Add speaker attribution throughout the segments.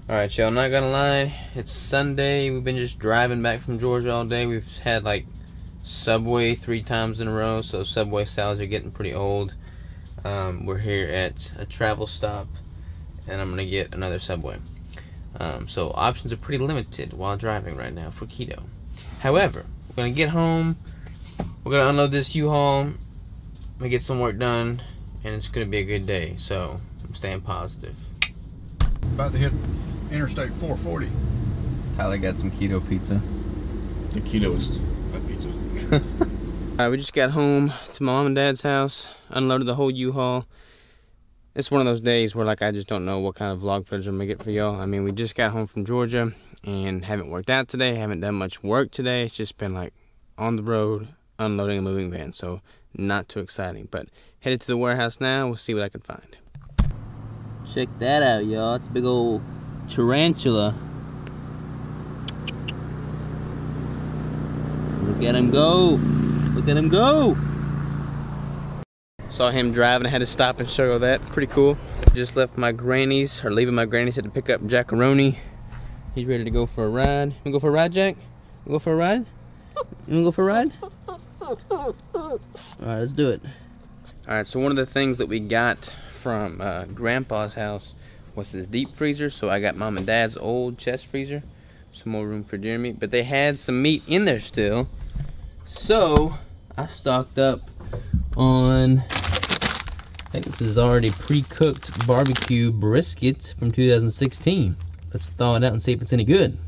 Speaker 1: Alright, y'all, not gonna lie, it's Sunday. We've been just driving back from Georgia all day. We've had like Subway 3 times in a row, so Subway salads are getting pretty old. We're here at a travel stop, and I'm gonna get another Subway. So options are pretty limited while driving right now for keto. However, we're gonna get home, we're gonna unload this U-Haul, I'm gonna get some work done, and it's gonna be a good day, so I'm staying positive.
Speaker 2: About to hit Interstate 440.
Speaker 1: Tyler got some keto pizza.
Speaker 2: The keto is a pizza.
Speaker 1: Alright, we just got home to my mom and dad's house, unloaded the whole U-Haul. It's one of those days where like I just don't know what kind of vlog footage I'm gonna get for y'all. I mean, we just got home from Georgia and haven't worked out today, haven't done much work today. It's just been like on the road, unloading a moving van, so not too exciting. But headed to the warehouse now, we'll see what I can find. Check that out, y'all. It's a big old tarantula. Look at him go. Look at him go. Saw him driving. I had to stop and show that. Pretty cool. Just left my granny's, or leaving my granny's, had to pick up Jackaroni. He's ready to go for a ride. You wanna go for a ride, Jack? You go for a ride? You wanna go for a ride? Alright, let's do it. Alright, so one of the things that we got from Grandpa's house was this deep freezer. So I got Mom and Dad's old chest freezer, some more room for deer meat, but they had some meat in there still, so I stocked up on, I think this is already pre-cooked barbecue brisket from 2016. Let's thaw it out and see if it's any good.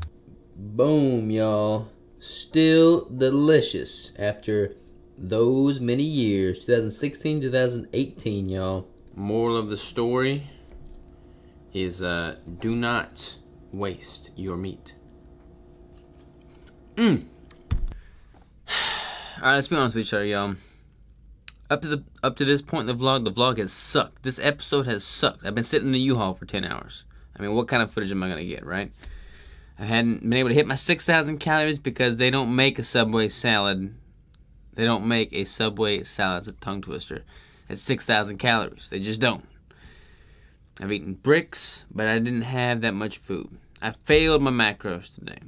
Speaker 1: Boom, y'all. Still delicious after those many years. 2016, 2018, y'all. Moral of the story is do not waste your meat. Alright, let's be honest with each other, y'all. Up to this point in the vlog has sucked. This episode has sucked. I've been sitting in the U-Haul for 10 hours. I mean, what kind of footage am I gonna get, right? I hadn't been able to hit my 6,000 calories because they don't make a Subway salad. They don't make a Subway salad. It's a tongue twister. It's 6,000 calories. They just don't. I've eaten bricks, but I didn't have that much food. I failed my macros today.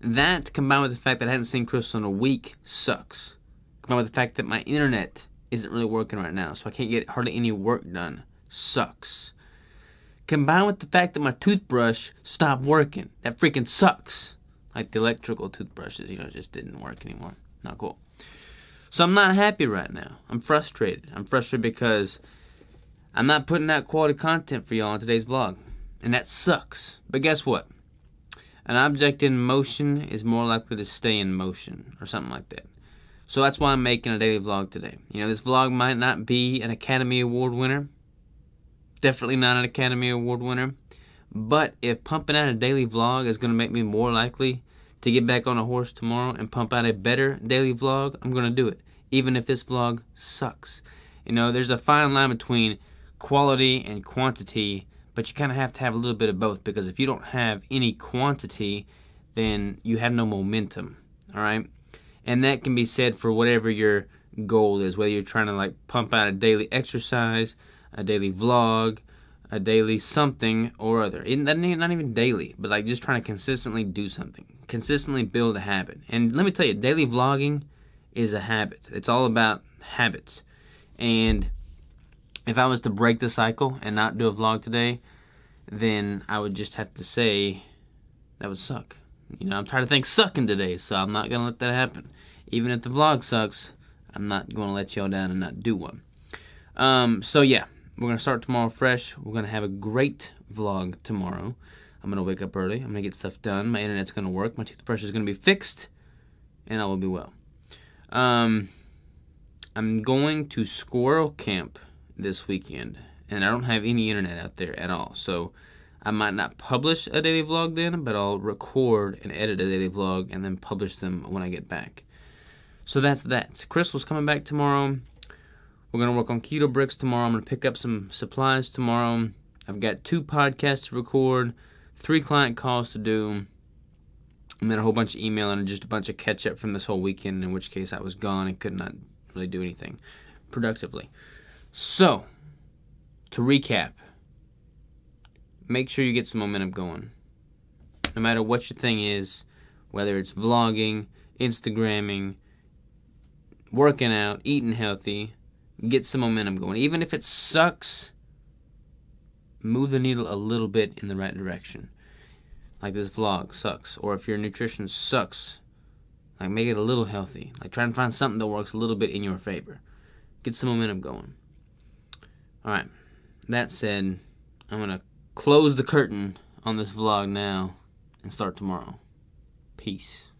Speaker 1: That, combined with the fact that I hadn't seen Crystal in a week, sucks. Combined with the fact that my internet isn't really working right now, so I can't get hardly any work done, sucks. Combined with the fact that my toothbrush stopped working, that freaking sucks. Like the electrical toothbrushes, you know, just didn't work anymore. Not cool. So I'm not happy right now. I'm frustrated. I'm frustrated because I'm not putting out quality content for y'all in today's vlog. And that sucks. But guess what? An object in motion is more likely to stay in motion, or something like that. So that's why I'm making a daily vlog today. You know, this vlog might not be an Academy Award winner. Definitely not an Academy Award winner. But if pumping out a daily vlog is going to make me more likely to get back on a horse tomorrow and pump out a better daily vlog, I'm going to do it. Even if this vlog sucks. You know, there's a fine line between quality and quantity, but you kind of have to have a little bit of both, because if you don't have any quantity, then you have no momentum, alright? And that can be said for whatever your goal is, whether you're trying to like pump out a daily exercise, a daily vlog, a daily something or other. Not even daily, but like just trying to consistently do something. Consistently build a habit. And let me tell you, daily vlogging is a habit. It's all about habits. And if I was to break the cycle and not do a vlog today, then I would just have to say that would suck. You know, I'm tired of things sucking today, so I'm not gonna let that happen. Even if the vlog sucks, I'm not gonna let y'all down and not do one. So yeah, we're gonna start tomorrow fresh. We're gonna have a great vlog tomorrow. I'm gonna wake up early. I'm gonna get stuff done. My internet's gonna work. My toothbrush is gonna be fixed, and I will be well. I'm going to squirrel camp this weekend, and I don't have any internet out there at all, so I might not publish a daily vlog then, but I'll record and edit a daily vlog and then publish them when I get back. So that's that. Crystal's coming back tomorrow. We're going to work on keto bricks tomorrow. I'm going to pick up some supplies tomorrow. I've got 2 podcasts to record, 3 client calls to do, and then a whole bunch of emailing and just a bunch of catch up from this whole weekend, in which case I was gone and could not really do anything productively. So, to recap, make sure you get some momentum going. No matter what your thing is, whether it's vlogging, Instagramming, working out, eating healthy, get some momentum going. Even if it sucks, move the needle a little bit in the right direction. Like this vlog sucks. Or if your nutrition sucks, like make it a little healthy. Like try and find something that works a little bit in your favor. Get some momentum going. Alright, that said, I'm going to close the curtain on this vlog now and start tomorrow. Peace.